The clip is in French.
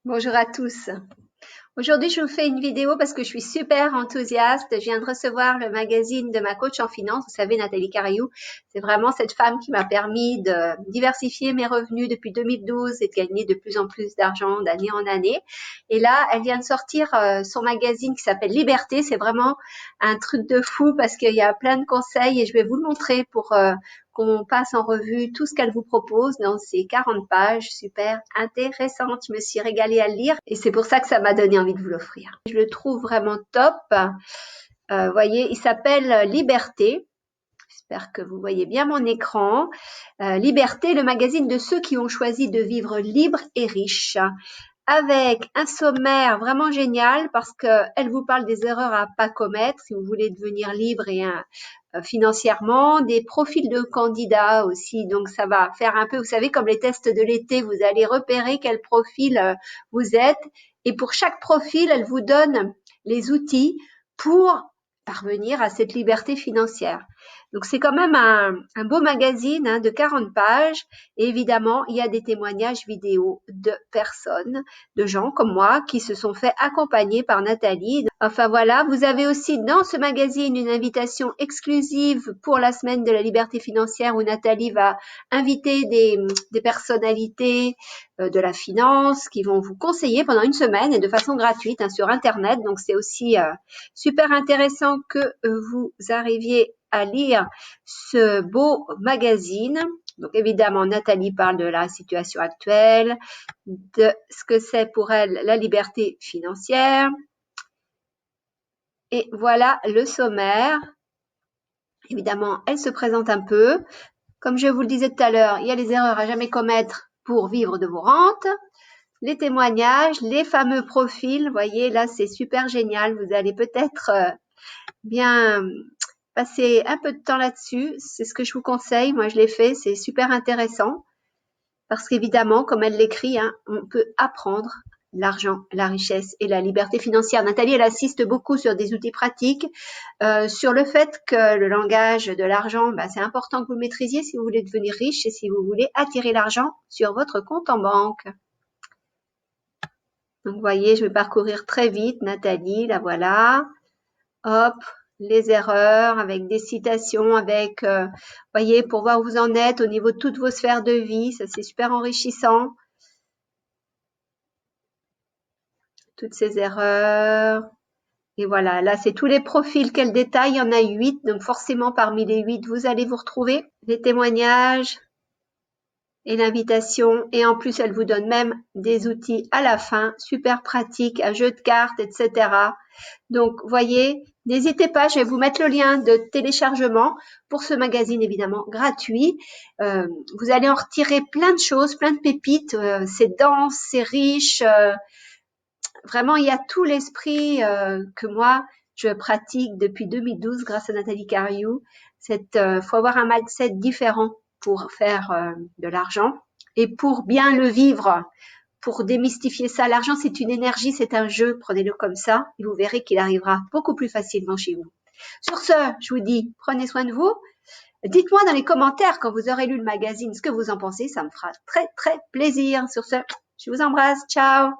Bonjour à tous. Aujourd'hui, je vous fais une vidéo parce que je suis super enthousiaste. Je viens de recevoir le magazine de ma coach en finance. Vous savez, Nathalie Cariou, c'est vraiment cette femme qui m'a permis de diversifier mes revenus depuis 2012 et de gagner de plus en plus d'argent d'année en année. Et là, elle vient de sortir son magazine qui s'appelle Liberté. C'est vraiment un truc de fou parce qu'il y a plein de conseils et je vais vous le montrer pour qu'on passe en revue tout ce qu'elle vous propose dans ces 40 pages super intéressantes. Je me suis régalée à le lire et c'est pour ça que ça m'a donné envie de vous l'offrir. Je le trouve vraiment top. Voyez, il s'appelle Liberté. J'espère que vous voyez bien mon écran. Liberté, le magazine de ceux qui ont choisi de vivre libre et riche, avec un sommaire vraiment génial parce qu'elle vous parle des erreurs à pas commettre si vous voulez devenir libre et financièrement, des profils de candidats aussi. Donc, ça va faire un peu, vous savez, comme les tests de l'été, vous allez repérer quel profil vous êtes. Et pour chaque profil, elle vous donne les outils pour parvenir à cette liberté financière. Donc, c'est quand même un beau magazine de 40 pages. Et évidemment, il y a des témoignages vidéo de personnes, de gens comme moi qui se sont fait accompagner par Nathalie. Enfin voilà, vous avez aussi dans ce magazine une invitation exclusive pour la semaine de la liberté financière où Nathalie va inviter des personnalités de la finance qui vont vous conseiller pendant une semaine et de façon gratuite sur Internet. Donc c'est aussi super intéressant que vous arriviez à lire ce beau magazine. Donc évidemment, Nathalie parle de la situation actuelle, de ce que c'est pour elle la liberté financière. Et voilà le sommaire. Évidemment, elle se présente un peu. Comme je vous le disais tout à l'heure, il y a les erreurs à jamais commettre pour vivre de vos rentes. Les témoignages, les fameux profils. Vous voyez, là, c'est super génial. Vous allez peut-être bien passer un peu de temps là-dessus. C'est ce que je vous conseille. Moi, je l'ai fait. C'est super intéressant. Parce qu'évidemment, comme elle l'écrit, on peut apprendre l'argent, la richesse et la liberté financière. Nathalie, elle assiste beaucoup sur des outils pratiques, sur le fait que le langage de l'argent, c'est important que vous le maîtrisiez si vous voulez devenir riche et si vous voulez attirer l'argent sur votre compte en banque. Donc, vous voyez, je vais parcourir très vite, Nathalie, la voilà. Hop, les erreurs avec des citations, avec, voyez, pour voir où vous en êtes au niveau de toutes vos sphères de vie. Ça, c'est super enrichissant. Toutes ces erreurs. Et voilà, là, c'est tous les profils qu'elle détaille. Il y en a 8. Donc, forcément, parmi les 8, vous allez vous retrouver les témoignages et l'invitation. Et en plus, elle vous donne même des outils à la fin, super pratiques, un jeu de cartes, etc. Donc, voyez, n'hésitez pas, je vais vous mettre le lien de téléchargement pour ce magazine, évidemment, gratuit. Vous allez en retirer plein de choses, plein de pépites. C'est dense, c'est riche. Vraiment, il y a tout l'esprit que moi, je pratique depuis 2012 grâce à Nathalie Cariou. Faut avoir un mindset différent pour faire de l'argent et pour bien le vivre, pour démystifier ça. L'argent, c'est une énergie, c'est un jeu. Prenez-le comme ça et vous verrez qu'il arrivera beaucoup plus facilement chez vous. Sur ce, je vous dis, prenez soin de vous. Dites-moi dans les commentaires quand vous aurez lu le magazine ce que vous en pensez. Ça me fera très, très plaisir. Sur ce, je vous embrasse. Ciao!